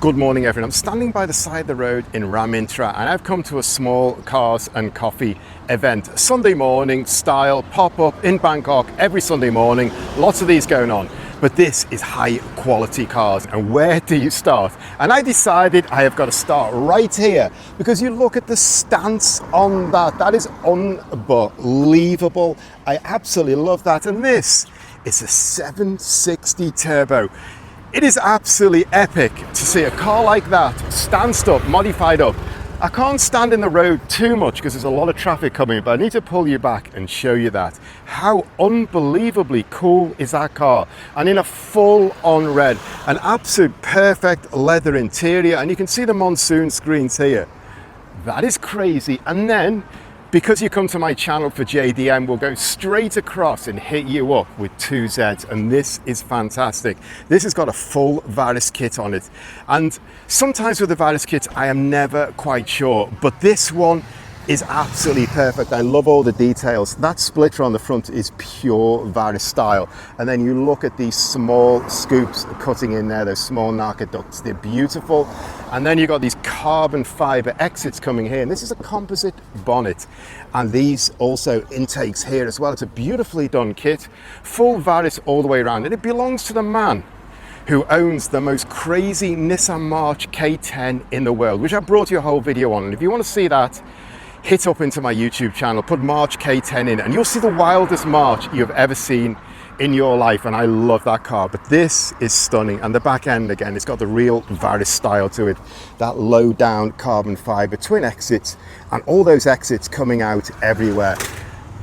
Good morning everyone. I'm standing by the side of the road in Ram Intra and I've come to a small cars and coffee event. Sunday morning style pop-up in Bangkok every Sunday morning. Lots of these going on. But this is high quality cars, and where do you start? And I decided I have got to start right here because you look at the stance on that is unbelievable. I absolutely love that. And this is a 760 turbo. It is absolutely epic to see a car like that, stanced up, modified up. I can't stand in the road too much because there's a lot of traffic coming, but I need to pull you back and show you that. How unbelievably cool is that car? And in a full-on red, an absolute perfect leather interior, and you can see the monsoon screens here. That is crazy. And then, because you come to my channel for JDM, we'll go straight across and hit you up with two Zs, and this is fantastic. This has got a full Varis kit on it, and sometimes with the Varis kits I am never quite sure, but this one is absolutely perfect. I love all the details. That splitter on the front is pure Varis style, and then you look at these small scoops cutting in there, those small narca ducts, they're beautiful. And then you've got these carbon fiber exits coming here, and this is a composite bonnet, and these also intakes here as well. It's a beautifully done kit, full Varis all the way around, and it belongs to the man who owns the most crazy Nissan March K10 in the world, which I brought you a whole video on. And if you want to see that, hit up into my YouTube channel, put March K10 in, and you'll see the wildest March you've ever seen in your life. And I love that car, but this is stunning. And the back end, again, it's got the real Varis style to it, that low down carbon fiber twin exits, and all those exits coming out everywhere.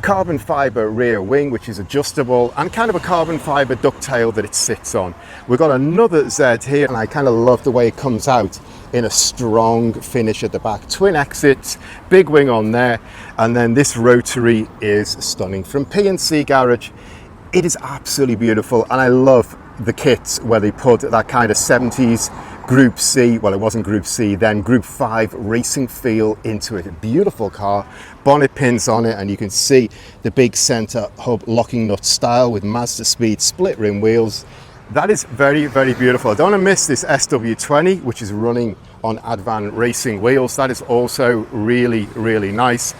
Carbon fiber rear wing, which is adjustable, and kind of a carbon fiber ducktail that it sits on. We've got another Z here, and I kind of love the way it comes out in a strong finish at the back. Twin exits, big wing on there, and then this rotary is stunning. From P&C Garage, it is absolutely beautiful, and I love the kits where they put that kind of 70s Group C, well it wasn't Group C then, Group 5 racing feel into it. A beautiful car, bonnet pins on it, and you can see the big center hub locking nut style with Mazda speed split rim wheels. That is very, very beautiful. I don't want to miss this SW20, which is running on Advan racing wheels. That is also really, really nice.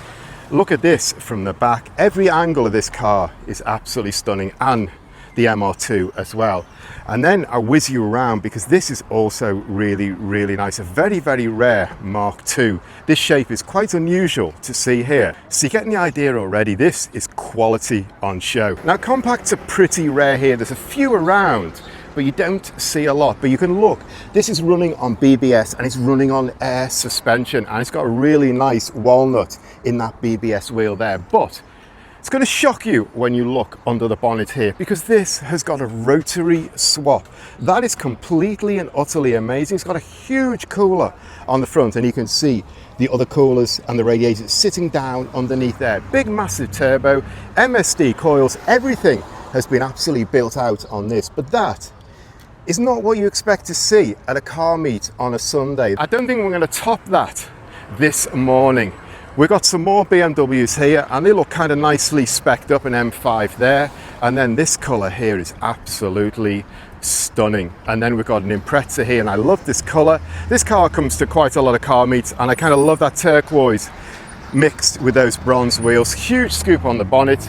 Look at this from the back. Every angle of this car is absolutely stunning, and the MR2 as well. And then I'll whiz you around because this is also really, really nice. A very, very rare Mark II. This shape is quite unusual to see here. So you're getting the idea already. This is quality on show. Now, compacts are pretty rare here. There's a few around, but you don't see a lot. But you can look, this is running on BBS and it's running on air suspension, and it's got a really nice walnut in that BBS wheel there. But it's going to shock you when you look under the bonnet here, because this has got a rotary swap. That is completely and utterly amazing. It's got a huge cooler on the front, and you can see the other coolers and the radiators sitting down underneath there. Big massive turbo, MSD coils, everything has been absolutely built out on this. But that is not what you expect to see at a car meet on a Sunday. I don't think we're going to top that this morning. We've got some more BMWs here, and they look kind of nicely specced up, an M5 there, and then this colour here is absolutely stunning. And then we've got an Impreza here, and I love this colour. This car comes to quite a lot of car meets, and I kind of love that turquoise mixed with those bronze wheels. Huge scoop on the bonnet.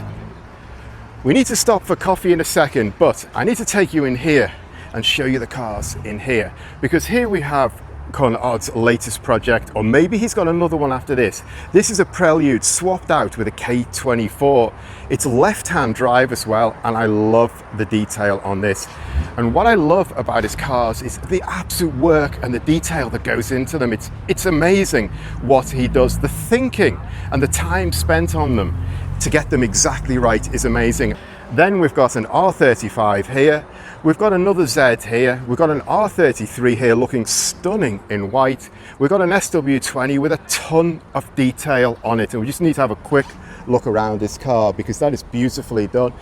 We need to stop for coffee in a second, but I need to take you in here and show you the cars in here, because here we have Aod's latest project, or maybe he's got another one after this. This is a Prelude swapped out with a K24. It's left-hand drive as well, and I love the detail on this. And what I love about his cars is the absolute work and the detail that goes into them. It's amazing what he does. The thinking and the time spent on them to get them exactly right is amazing. Then we've got an R35 here. We've got another Z here. We've got an R33 here looking stunning in white. We've got an SW20 with a ton of detail on it. And we just need to have a quick look around this car because that is beautifully done.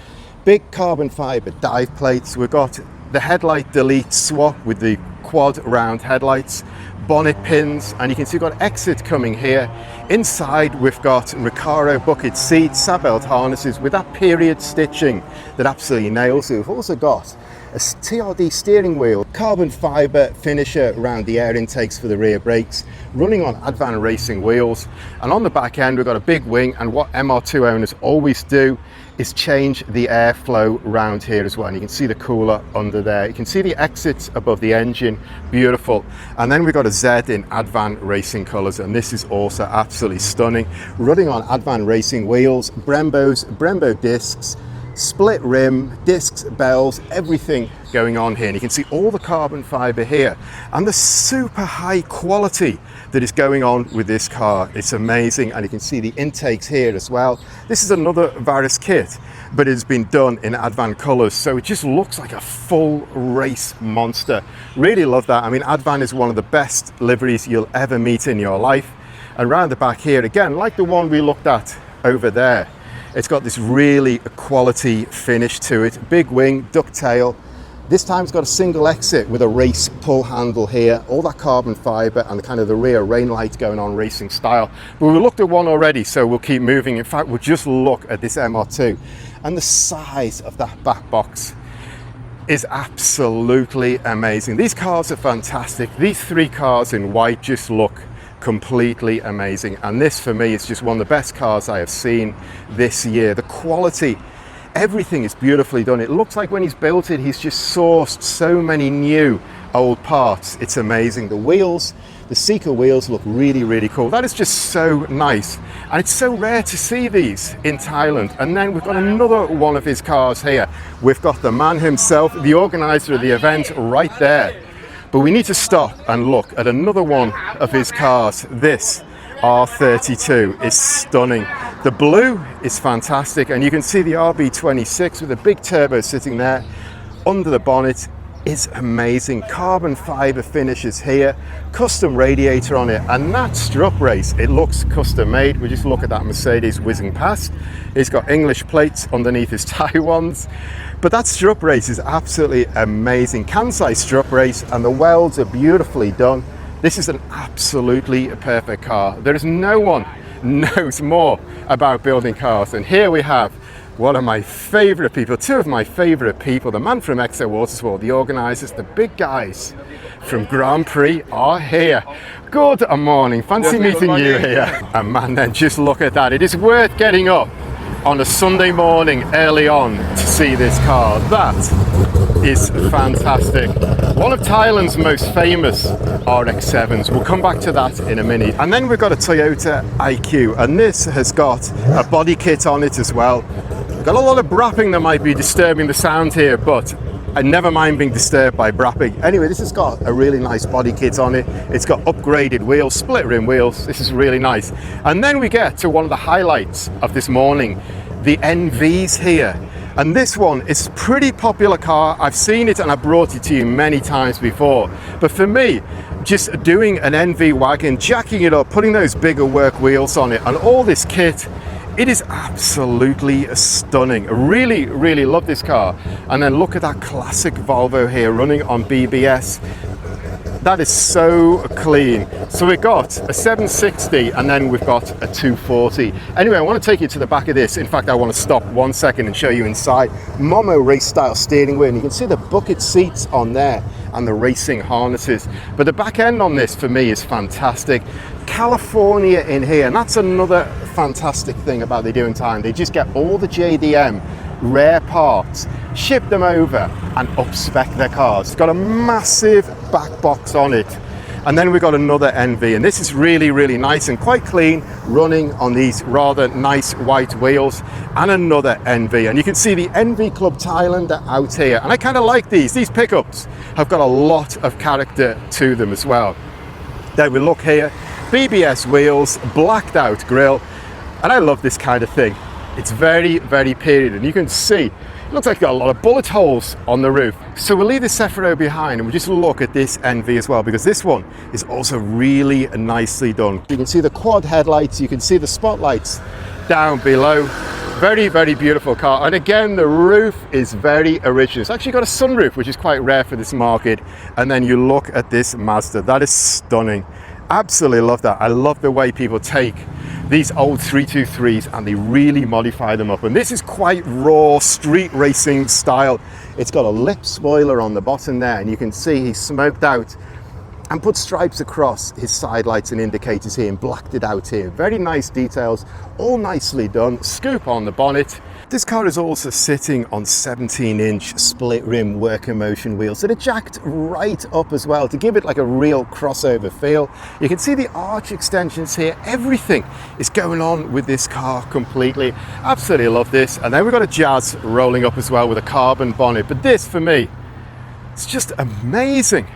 Big carbon fiber dive plates. We've got the headlight delete swap with the quad round headlights. bonnet pins, and you can see we've got exit coming here. Inside we've got Recaro bucket seats, saddle belt harnesses with that period stitching that absolutely nails it. We've also got a TRD steering wheel, carbon fiber finisher around the air intakes for the rear brakes, running on Advan racing wheels. And on the back end, we've got a big wing, and what MR2 owners always do is change the airflow around here as well. And you can see the cooler under there. You can see the exits above the engine, beautiful. And then we've got a Z in Advan racing colors, and this is also absolutely stunning. Running on Advan racing wheels, Brembo discs, split rim, discs, bells, everything going on here. And you can see all the carbon fiber here and the super high quality that is going on with this car. It's amazing. And you can see the intakes here as well. This is another Varus kit, but it's been done in Advan colors, so it just looks like a full race monster. Really love that. I mean, Advan is one of the best liveries you'll ever meet in your life. And around the back here again, like the one we looked at over there, it's got this really quality finish to it. Big wing, ducktail. This time it's got a single exit with a race pull handle here. All that carbon fiber and kind of the rear rain light going on racing style. But we looked at one already, so we'll keep moving. In fact, we'll just look at this MR2. And the size of that back box is absolutely amazing. These cars are fantastic. These three cars in white just look completely amazing, and this for me is just one of the best cars I have seen this year. The quality, everything is beautifully done. It looks like when he's built it, he's just sourced so many new old parts. It's amazing. The wheels, the Seeker wheels look really, really cool. That is just so nice, and it's so rare to see these in Thailand. And then we've got another one of his cars here. We've got the man himself, the organizer of the event, right there. But we need to stop and look at another one of his cars. This R32 is stunning. The blue is fantastic, and you can see the RB26 with a big turbo sitting there under the bonnet is amazing. Carbon fiber finishes here, custom radiator on it, and that strut race, it looks custom made. We just look at that Mercedes whizzing past. It's got English plates underneath his Thai ones. But that strut race is absolutely amazing. Kansai strut race, and the welds are beautifully done. This is an absolutely perfect car. There is no one knows more about building cars. And here we have one of my favorite people, two of my favorite people, the man from Exo Watersport, the organizers, the big guys from Grand Prix are here. Good morning, fancy meeting you here. And man, then just look at that. It is worth getting up on a Sunday morning early on to see this car. That is fantastic. One of Thailand's most famous RX-7s. We'll come back to that in a minute. And then we've got a Toyota IQ, and this has got a body kit on it as well. Got a lot of brapping that might be disturbing the sound here, but I never mind being disturbed by brapping. Anyway, this has got a really nice body kit on it. It's got upgraded wheels, split rim wheels. This is really nice. And then we get to one of the highlights of this morning, the NVs here. And this one is a pretty popular car. I've seen it and I brought it to you many times before. But for me, just doing an NV wagon, jacking it up, putting those bigger work wheels on it, and all this kit, it is absolutely stunning. I really, really love this car. And then look at that classic Volvo here running on BBS. That is so clean. So we've got a 760 and then we've got a 240. Anyway, I want to take you to the back of this. In fact, I want to stop 1 second and show you inside. Momo race style steering wheel, and you can see the bucket seats on there and the racing harnesses. But the back end on this for me is fantastic. California in here, and that's another fantastic thing about they do in Thailand. They just get all the JDM rare parts, ship them over and up-spec their cars. It's got a massive back box on it. And then we've got another NV, and this is really, really nice and quite clean, running on these rather nice white wheels, and another NV. And you can see the NV Club Thailand out here. And I kind of like these. These pickups have got a lot of character to them as well. Then we look here, BBS wheels, blacked out grille, and I love this kind of thing. It's very, very period, and you can see it looks like it's got a lot of bullet holes on the roof. So we'll leave the Cefiro behind and we'll just look at this NV as well, because this one is also really nicely done. You can see the quad headlights, you can see the spotlights down below. Very, very beautiful car. And again, the roof is very original. It's actually got a sunroof, which is quite rare for this market. And then you look at this Mazda, that is stunning. Absolutely love that. I love the way people take these old 323s and they really modify them up. And this is quite raw street racing style. It's got a lip spoiler on the bottom there, and you can see he's smoked out and put stripes across his side lights and indicators here and blacked it out here. Very nice details, all nicely done. Scoop on the bonnet. This car is also sitting on 17-inch split rim worker motion wheels that are jacked right up as well to give it like a real crossover feel. You can see the arch extensions here. Everything is going on with this car completely. Absolutely love this. And then we've got a Jazz rolling up as well with a carbon bonnet. But this, for me, it's just amazing.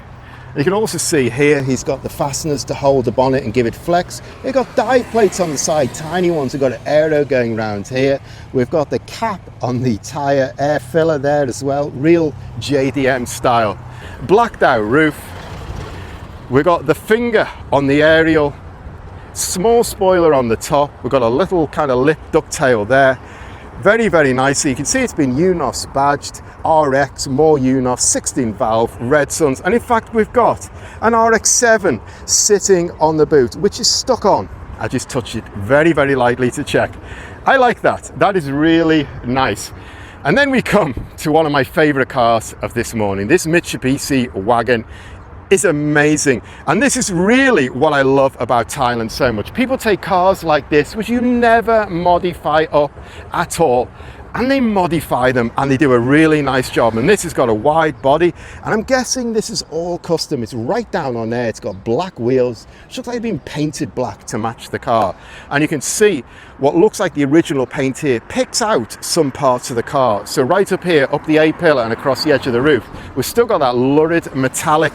You can also see here he's got the fasteners to hold the bonnet and give it flex. We've got dive plates on the side, tiny ones. We've got an aero going around here. We've got the cap on the tyre air filler there as well, real JDM style. Blacked out roof. We've got the finger on the aerial, small spoiler on the top. We've got a little kind of lip ducktail there. Very, very nicely. You can see it's been UNOS badged, RX, more UNOS, 16 valve, red suns. And in fact, we've got an RX-7 sitting on the boot, which is stuck on. I just touched it very, very lightly to check. I like that. That is really nice. And then we come to one of my favorite cars of this morning. This Mitsubishi wagon is amazing, and this is really what I love about Thailand so much. People take cars like this which you never modify up at all, and they modify them and they do a really nice job. And this has got a wide body, and I'm guessing this is all custom. It's right down on there. It's got black wheels. It looks like they've been painted black to match the car, and you can see what looks like the original paint here picks out some parts of the car. So right up here, up the A-pillar and across the edge of the roof, we've still got that lurid metallic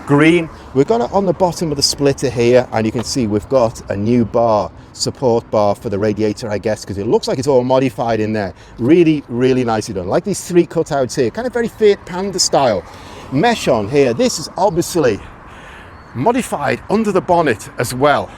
green. We've got it on the bottom of the splitter here, and you can see we've got a new bar, support bar for the radiator, I guess, because it looks like it's all modified in there. Really, really nicely done. Like these three cutouts here, kind of very Fiat Panda style. Mesh on here. This is obviously modified under the bonnet as well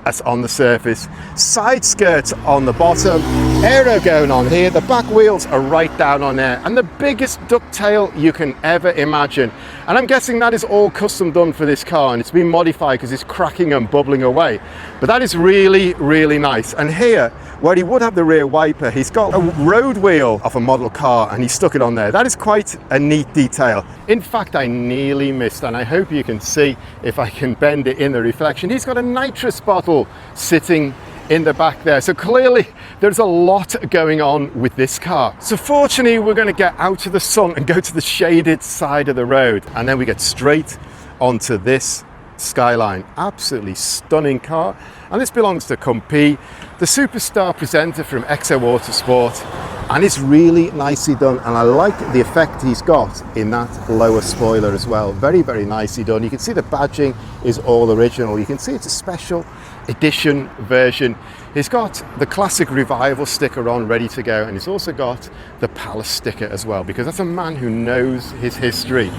as on the surface. Side skirts on the bottom, aero going on here. The back wheels are right down on there, and the biggest ducktail you can ever imagine. And I'm guessing that is all custom done for this car, and it's been modified because it's cracking and bubbling away. But that is really, really nice. And here, where he would have the rear wiper, he's got a road wheel of a model car and he stuck it on there. That is quite a neat detail. In fact, I nearly missed, and I hope you can see if I can bend it in the reflection. He's got a nitrous bottle sitting in the back there. So clearly there's a lot going on with this car. So fortunately, we're going to get out of the sun and go to the shaded side of the road, and then we get straight onto this Skyline. Absolutely stunning car, and this belongs to Kumpi, the superstar presenter from Exo Autosport, and it's really nicely done, and I like the effect he's got in that lower spoiler as well. Very, very nicely done. You can see the badging is all original. You can see it's a special edition version. He's got the classic Revival sticker on ready to go, and he's also got the Palace sticker as well, because that's a man who knows his history.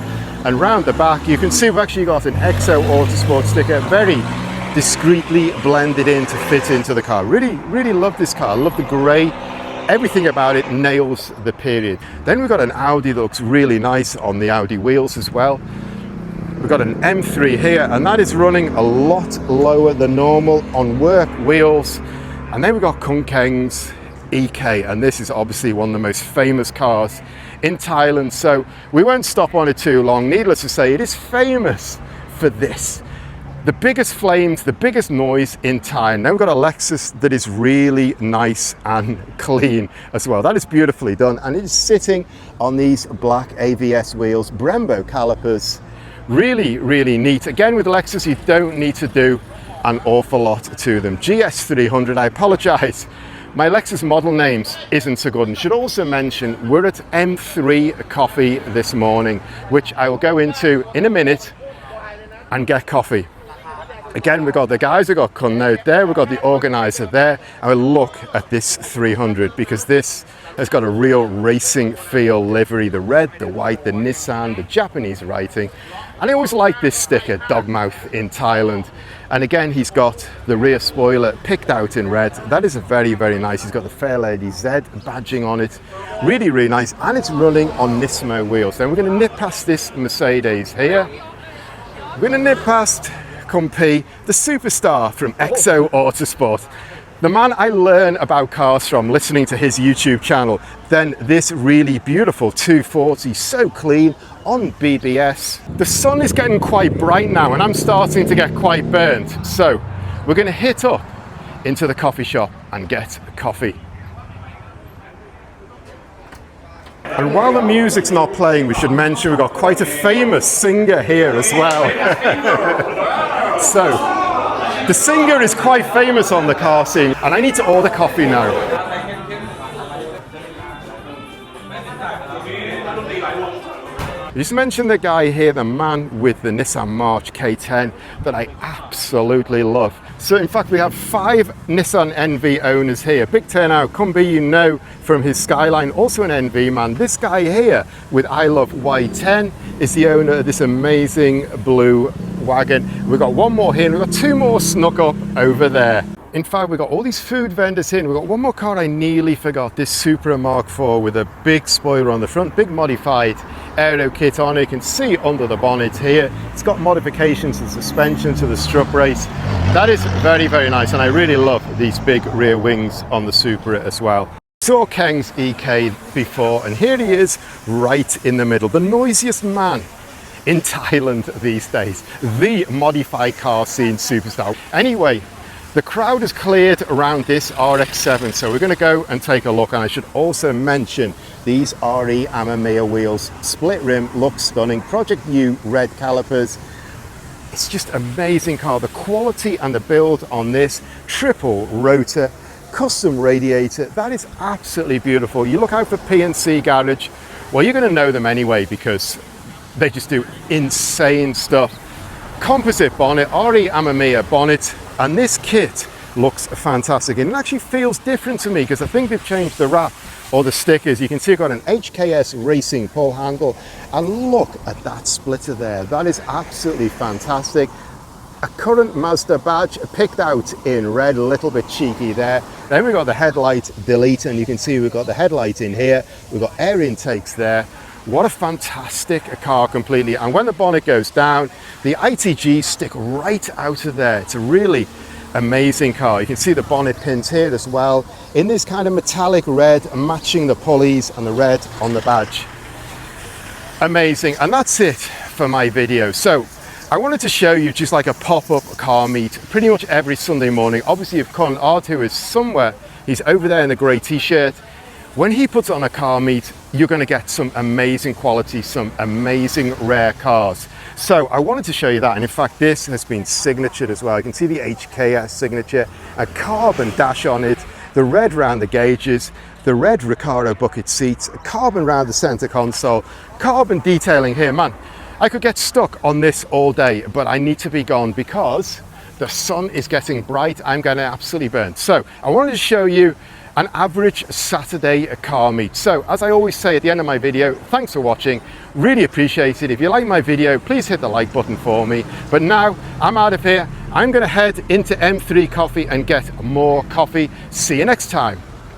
And round the back you can see we've actually got an Exo Autosport sticker, very discreetly blended in to fit into the car. Really, really love this car. I love the grey. Everything about it nails the period. Then we've got an Audi that looks really nice on the Audi wheels as well. We've got an M3 here, and that is running a lot lower than normal on work wheels. And then we've got Kung Keng's EK, and this is obviously one of the most famous cars in Thailand, so we won't stop on it too long. Needless to say, it is famous for this. The biggest flames, the biggest noise in Thailand. Then we've got a Lexus that is really nice and clean as well. That is beautifully done, and it is sitting on these black AVS wheels, Brembo calipers. Really, really neat. Again, with Lexus, you don't need to do an awful lot to them. GS300, I apologize. My Lexus model names isn't so good. And should also mention, we're at M3 Coffee this morning, which I will go into in a minute and get coffee. Again, we've got the guys, we've got Kunnode there, we've got the organizer there, and we'll look at this 300 because this has got a real racing feel livery, the red, the white, the Nissan, the Japanese writing. And I always like this sticker, Dogmouth in Thailand. And again, he's got the rear spoiler picked out in red. That is a very, very nice. He's got the Fairlady Z badging on it. Really, really nice. And it's running on Nismo wheels. Then we're going to nip past this Mercedes here. We're going to nip past Kumpi, the superstar from Exo Autosport. The man I learn about cars from, listening to his YouTube channel. Then this really beautiful 240, so clean, on BBS. The sun is getting quite bright now and I'm starting to get quite burnt. So we're going to hit up into the coffee shop and get a coffee. And while the music's not playing, we should mention we've got quite a famous singer here as well. So, the singer is quite famous on the car scene, and I need to order coffee now. Just mentioned the guy here, the man with the Nissan March K10 that I absolutely love. So in fact, we have 5 Nissan NV owners here. Big turnout. Kumbi, you know from his Skyline, also an NV man. This guy here with I Love Y10 is the owner of this amazing blue wagon. We've got one more here and we've got 2 more snuck up over there. In fact, we've got all these food vendors here. We've got one more car I nearly forgot, this Supra Mark IV with a big spoiler on the front, big modified aero kit on it. You can see under the bonnet here. It's got modifications to the suspension, to the strut brace. That is very, very nice. And I really love these big rear wings on the Supra as well. Saw Keng's EK before, and here he is right in the middle, the noisiest man in Thailand these days, the modified car scene superstar. Anyway, the crowd has cleared around this RX-7, so we're going to go and take a look. And I should also mention these RE Amamiya wheels, split rim, looks stunning, Project U red calipers. It's just amazing car. The quality and the build on this, triple rotor, custom radiator, that is absolutely beautiful. You look out for P&C Garage, well, you're going to know them anyway because they just do insane stuff. Composite bonnet, RE Amamiya bonnet, and this kit looks fantastic. And it actually feels different to me because I think they've changed the wrap or the stickers. You can see I've got an HKS Racing pull handle, and look at that splitter there. That is absolutely fantastic. A current Mazda badge picked out in red, a little bit cheeky there. Then we've got the headlight delete, and you can see we've got the headlight in here. We've got air intakes there. What a fantastic car completely. And when the bonnet goes down, the ITGs stick right out of there. It's a really amazing car. You can see the bonnet pins here as well in this kind of metallic red, matching the pulleys and the red on the badge. Amazing. And that's it for my video. So I wanted to show you just like a pop-up car meet pretty much every Sunday morning. Obviously, you've got Aod, who is somewhere. He's over there in the grey t-shirt. When he puts on a car meet, you're going to get some amazing quality, some amazing rare cars. So I wanted to show you that, and in fact this has been signatured as well. You can see the HKS signature, a carbon dash on it, the red round the gauges, the red Recaro bucket seats, carbon round the center console, carbon detailing here. Man, I could get stuck on this all day, but I need to be gone because the sun is getting bright. I'm getting absolutely burnt. So I wanted to show you an average Saturday car meet. So as I always say at the end of my video, thanks for watching, really appreciate it. If you like my video, please hit the like button for me. But now I'm out of here. I'm gonna head into M3 Coffee and get more coffee. See you next time.